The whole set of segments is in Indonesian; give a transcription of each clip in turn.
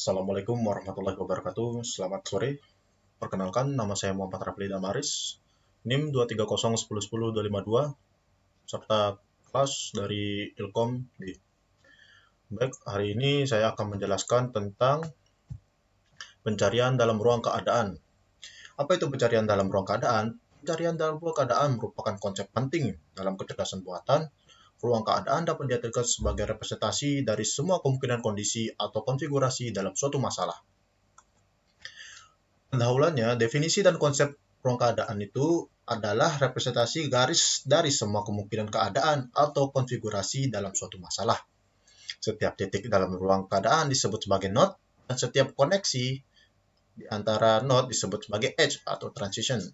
Assalamualaikum warahmatullahi wabarakatuh. Selamat sore. Perkenalkan, nama saya Muhammad Rafli Damaris, NIM 230110252, serta kelas dari Ilkom di. Baik, hari ini saya akan menjelaskan tentang pencarian dalam ruang keadaan. Apa itu pencarian dalam ruang keadaan? Pencarian dalam ruang keadaan merupakan konsep penting dalam kecerdasan buatan. Ruang keadaan dapat diartikan sebagai representasi dari semua kemungkinan kondisi atau konfigurasi dalam suatu masalah. Pendahuluannya, definisi dan konsep ruang keadaan itu adalah representasi garis dari semua kemungkinan keadaan atau konfigurasi dalam suatu masalah. Setiap titik dalam ruang keadaan disebut sebagai node, dan setiap koneksi di antara node disebut sebagai edge atau transition.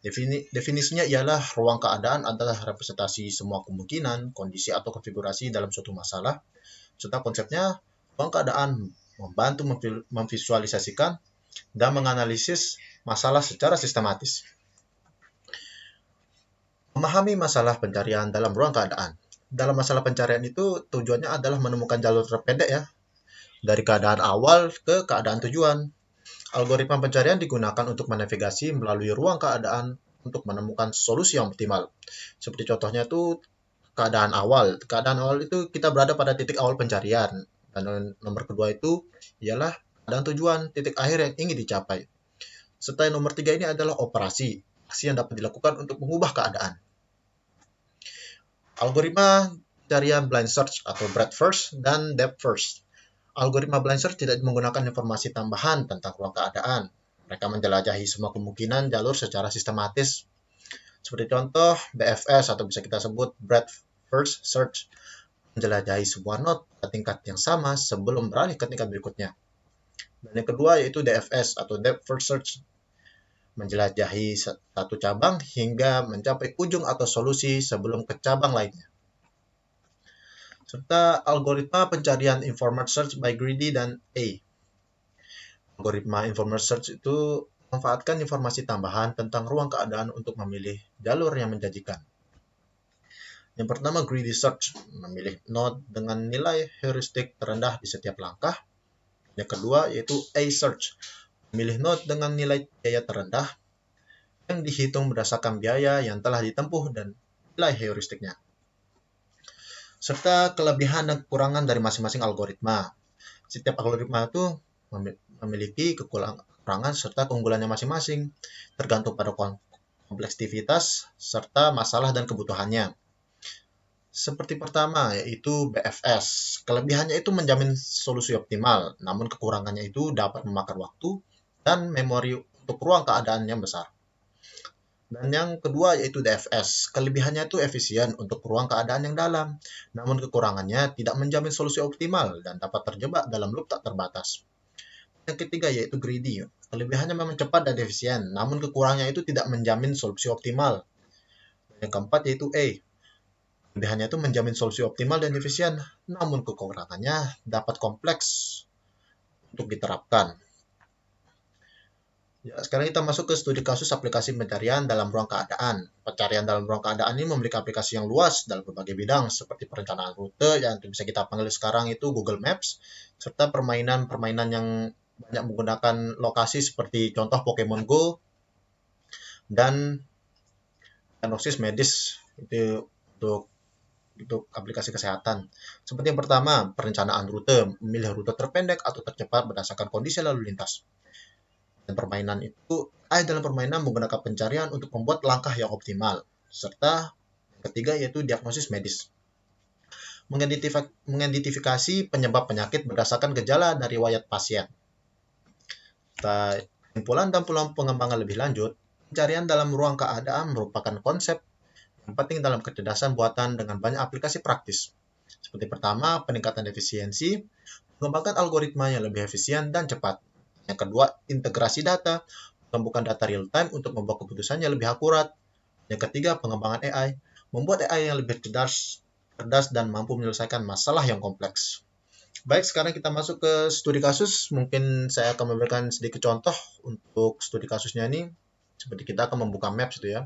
Definisinya ialah ruang keadaan adalah representasi semua kemungkinan, kondisi atau konfigurasi dalam suatu masalah, serta konsepnya ruang keadaan membantu memvisualisasikan dan menganalisis masalah secara sistematis. Memahami masalah pencarian dalam ruang keadaan. Dalam masalah pencarian itu tujuannya adalah menemukan jalur terpendek ya, dari keadaan awal ke keadaan tujuan. Algoritma pencarian digunakan untuk menavigasi melalui ruang keadaan untuk menemukan solusi yang optimal. Seperti contohnya itu keadaan awal. Keadaan awal itu kita berada pada titik awal pencarian. Dan nomor kedua itu ialah keadaan tujuan, titik akhir yang ingin dicapai. Serta nomor 3 ini adalah operasi, aksi yang dapat dilakukan untuk mengubah keadaan. Algoritma pencarian blind search atau breadth first dan depth first. Algoritma blind search tidak menggunakan informasi tambahan tentang ruang keadaan. Mereka menjelajahi semua kemungkinan jalur secara sistematis. Seperti contoh BFS atau bisa kita sebut breadth first search, menjelajahi sebuah node pada tingkat yang sama sebelum beralih ke tingkat berikutnya. Dan yang kedua yaitu DFS atau depth first search, menjelajahi satu cabang hingga mencapai ujung atau solusi sebelum ke cabang lainnya. Serta algoritma pencarian informed search by greedy dan A. Algoritma informed search itu memanfaatkan informasi tambahan tentang ruang keadaan untuk memilih jalur yang menjanjikan. Yang pertama, greedy search, memilih node dengan nilai heuristik terendah di setiap langkah. Yang kedua, yaitu A search, memilih node dengan nilai biaya terendah yang dihitung berdasarkan biaya yang telah ditempuh dan nilai heuristiknya. Serta kelebihan dan kekurangan dari masing-masing algoritma. Setiap algoritma itu memiliki kekurangan serta keunggulannya masing-masing, tergantung pada kompleksitas serta masalah dan kebutuhannya. Seperti pertama, yaitu BFS. Kelebihannya itu menjamin solusi optimal, namun kekurangannya itu dapat memakan waktu dan memori untuk ruang keadaan yang besar. Dan yang kedua yaitu DFS. Kelebihannya itu efisien untuk ruang keadaan yang dalam, namun kekurangannya tidak menjamin solusi optimal dan dapat terjebak dalam loop tak terbatas. Yang ketiga yaitu greedy. Kelebihannya memang cepat dan efisien, namun kekurangannya itu tidak menjamin solusi optimal. Yang keempat yaitu A. Kelebihannya itu menjamin solusi optimal dan efisien, namun kekurangannya dapat kompleks untuk diterapkan. Ya, sekarang kita masuk ke studi kasus aplikasi pencarian dalam ruang keadaan. Pencarian dalam ruang keadaan ini memiliki aplikasi yang luas dalam berbagai bidang, seperti perencanaan rute yang bisa kita panggil sekarang itu Google Maps, serta permainan-permainan yang banyak menggunakan lokasi seperti contoh Pokemon Go dan diagnosis medis itu untuk aplikasi kesehatan. Seperti yang pertama, perencanaan rute, memilih rute terpendek atau tercepat berdasarkan kondisi lalu lintas. Dan permainan itu, dalam permainan menggunakan pencarian untuk membuat langkah yang optimal. Serta yang ketiga yaitu diagnosis medis. Mengidentifikasi penyebab penyakit berdasarkan gejala dari riwayat pasien. Kesimpulan dan peluang pengembangan lebih lanjut, pencarian dalam ruang keadaan merupakan konsep yang penting dalam kecerdasan buatan dengan banyak aplikasi praktis. Seperti pertama, peningkatan efisiensi, mengembangkan algoritma yang lebih efisien dan cepat. Yang kedua, integrasi data, menumbuhkan data real-time untuk membuat keputusannya lebih akurat. Yang ketiga, pengembangan AI, membuat AI yang lebih cerdas dan mampu menyelesaikan masalah yang kompleks. Baik, sekarang kita masuk ke studi kasus. Mungkin saya akan memberikan sedikit contoh untuk studi kasusnya ini. Seperti kita akan membuka maps itu ya.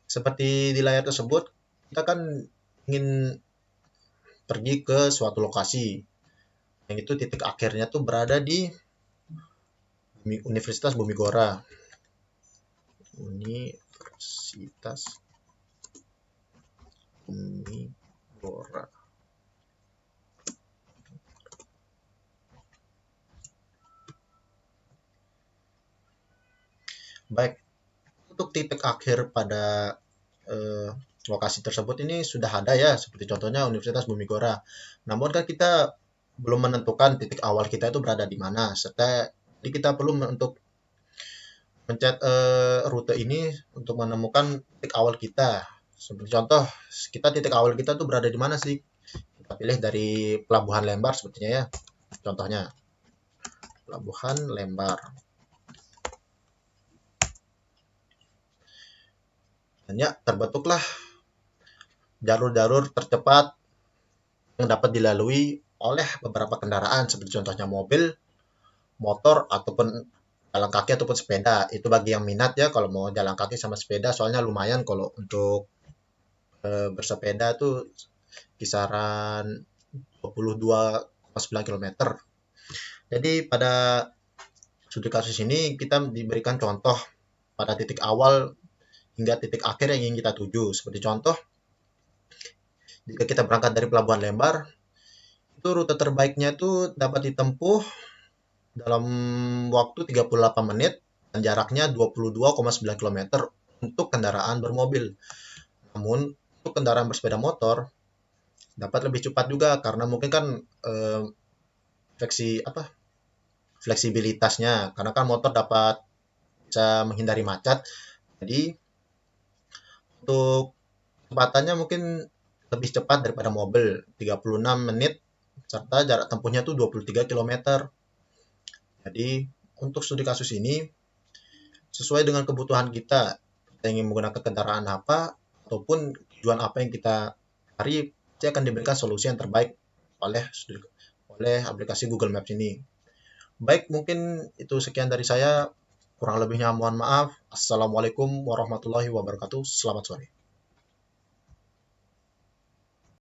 Seperti di layar tersebut, kita kan ingin pergi ke suatu lokasi. Yang itu titik akhirnya tuh berada di Universitas Bumigora. Universitas Bumigora. Baik, untuk titik akhir pada eh, lokasi tersebut ini sudah ada ya, seperti contohnya Universitas Bumigora. Namun kan kita belum menentukan titik awal kita itu berada di mana, serta jadi kita perlu untuk mencet rute ini untuk menemukan titik awal kita. Seperti contoh, kita titik awal kita tuh berada di mana sih? Kita pilih dari Pelabuhan Lembar sepertinya ya. Contohnya, Pelabuhan Lembar. Dan ya, terbentuklah jalur-jalur tercepat yang dapat dilalui oleh beberapa kendaraan seperti contohnya mobil, motor, ataupun jalan kaki ataupun sepeda. Itu bagi yang minat ya kalau mau jalan kaki sama sepeda, soalnya lumayan kalau untuk bersepeda tuh kisaran 22,9 km. Jadi pada studi kasus ini kita diberikan contoh pada titik awal hingga titik akhir yang ingin kita tuju. Seperti contoh, jika kita berangkat dari Pelabuhan Lembar, itu rute terbaiknya itu dapat ditempuh dalam waktu 38 menit dan jaraknya 22,9 km untuk kendaraan bermobil. Namun untuk kendaraan bersepeda motor dapat lebih cepat juga karena mungkin kan fleksibilitasnya, karena kan motor dapat bisa menghindari macet. Jadi untuk kecepatannya mungkin lebih cepat daripada mobil, 36 menit, serta jarak tempuhnya tuh 23 km. Jadi untuk studi kasus ini sesuai dengan kebutuhan kita, kita ingin menggunakan kendaraan apa ataupun tujuan apa yang kita cari, pasti akan diberikan solusi yang terbaik oleh aplikasi Google Maps ini. Baik, mungkin itu sekian dari saya. Kurang lebihnya mohon maaf. Assalamualaikum warahmatullahi wabarakatuh. Selamat sore.